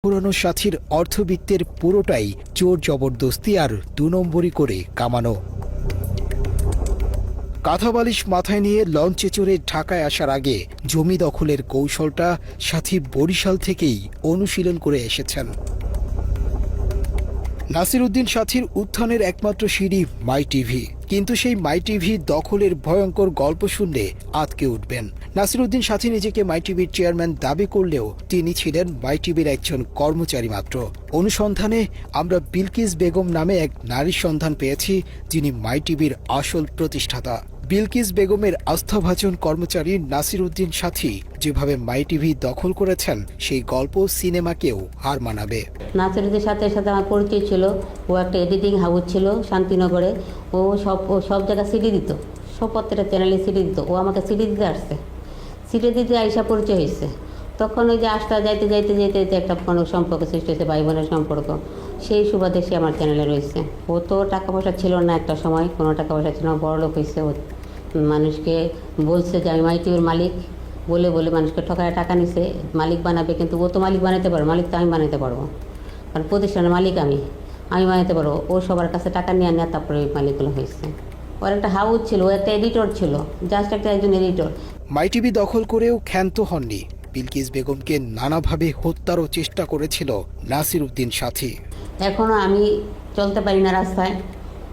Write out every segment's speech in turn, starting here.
পুরনো সাথীর অর্থবিত্তের পুরোটাই জোর জবরদস্তি আর ২ নম্বরি করে কামানো। কাঁথাবালিশ মাথায় নিয়ে লঞ্চে চড়ে ঢাকায় আসার আগে জমি দখলের কৌশলটা সাথী বরিশাল থেকেই অনুশীলন করে এসেছেন। নাসির উদ্দিন সাথীর উত্থানের একমাত্র সিঁড়ি মাই টিভি, কিন্তু সেই মাই টিভি দখলের ভয়ঙ্কর গল্প শুনলে আঁতকে উঠবেন। নাসির উদ্দিন সাথী নিজেকে মাই টিভির চেয়ারম্যান দাবি করলেও তিনি ছিলেন মাই টিভির একজন কর্মচারী মাত্র। অনুসন্ধানে আমরা বিলকিস বেগম নামে এক নারীর সন্ধান পেয়েছি, যিনি মাই টিভির আসল প্রতিষ্ঠাতা। বিলকিস বেগমের আস্থাভাজন কর্মচারী নাসির উদ্দিন সাথী যেভাবে মাই টিভি দখল করেছেন, সেই গল্প সিনেমাকেও হার মানাবে। নাসির উদ্দিন সাথীর সাথে আমার পরিচয় ছিল। ও একটা এডিটিং হাউস ছিল শান্তিনগরে। ও সব জায়গায় সিডি দিত, সব প্রত্যেকটা চ্যানেলে সিডি দিত। ও আমাকে সিডি দিতে আসছে, সিডি দিতে আইসা পরিচয় হয়েছে। তখন ওই যে আসতে যাইতে যাইতে যাইতে একটা কোনো সম্পর্ক সৃষ্টি হয়েছে, ভাই বোনের সম্পর্ক। সেই সুবাদে সে আমার চ্যানেলে রয়েছে। ও তো টাকা পয়সা ছিল না, একটা সময় কোনো টাকা পয়সা ছিল না, বড়লোক হয়েছে। ও মানুষকে বলছে যে আমি মাই টিভির মালিক, বলে বলে মানুষকে ঠকায় টাকা নিছে, মালিক বানাবে। কিন্তু ও তো মালিক বানাতে পারবে, মালিক তো আমি বানাতে পারবো, কারণ প্রতিষ্ঠানের মালিক আমি বানাতে পারবো। ও সবার কাছে টাকা নিয়ে নেওয়া, তারপরে ওই মালিকগুলো হয়েছে। ওর একটা হাউস ছিল, ও একটা এডিটর ছিল, জাস্ট একজন এডিটর। মাই টিভি দখল করেও ক্ষান্ত হননি। বিলকিস বেগমকে নানাভাবে হত্যারও চেষ্টা করেছিল নাসির উদ্দিন সাথী। এখনও আমি চলতে পারি না রাস্তায়।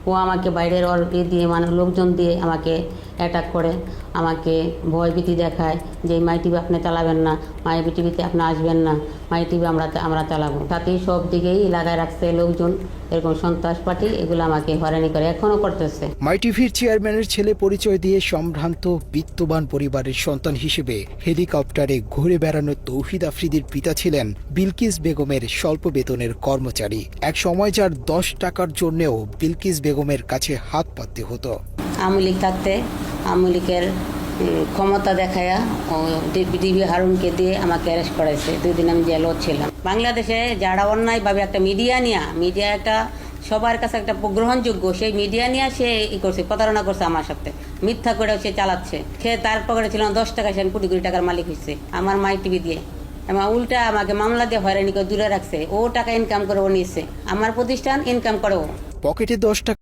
ও আমাকে বাইরের দিয়ে লোকজন দিয়ে আমাকে অ্যাটাক করে, আমাকে ভয়ভীতি দেখায় যে মাই টিভি আপনি চালাবেন না, মাই টিভিতে আপনি আসবেন না, মাই টিভি আমরা চালাবো। তাতেই সব দিকেই লাগায় রাখছে লোকজন, এরকম সন্ত্রাস পার্টি, এগুলো আমাকে হয়রানি করে, এখনও করতেছে। মাই টিভির চেয়ারম্যানের ছেলে পরিচয় দিয়ে সম্ভ্রান্ত বিত্তবান পরিবারের সন্তান হিসেবে হেলিকপ্টারে ঘুরে বেড়ানো তৌহিদ আফ্রিদির পিতা ছিলেন বিলকিস বেগমের স্বল্প বেতনের কর্মচারী। এক সময় যার 10 টাকার জন্যেও বিলকিস বেগমের কাছে হাত পাততে হতো। আওয়ামী লীগ থাকতে আওয়ামী লীগের ক্ষমতা দেখায়া ও ডিবি হারুনকে দিয়ে আমাকে অ্যারেস্ট করাইছে। 2 দিন আমি জেলও ছিলাম। বাংলাদেশে যারা অন্যায়ভাবে একটা মিডিয়া একটা সবার কাছে একটা গ্রহণযোগ্য, সেই মিডিয়া নিয়ে সে করছে, প্রতারণা করছে আমার সাথে, মিথ্যা করে সে চালাচ্ছে। সে তার পকেটে ছিল 10 টাকা, সে কোটি কোটি টাকার মালিক হয়েছে আমার মাই টিভি দিয়ে। এবং উল্টা আমাকে মামলা দিয়ে হয়রানি করে দূরে রাখছে। ও টাকা ইনকাম করে ও নিয়েছে, আমার প্রতিষ্ঠান ইনকাম করে ও। পকেটে 10 টাকা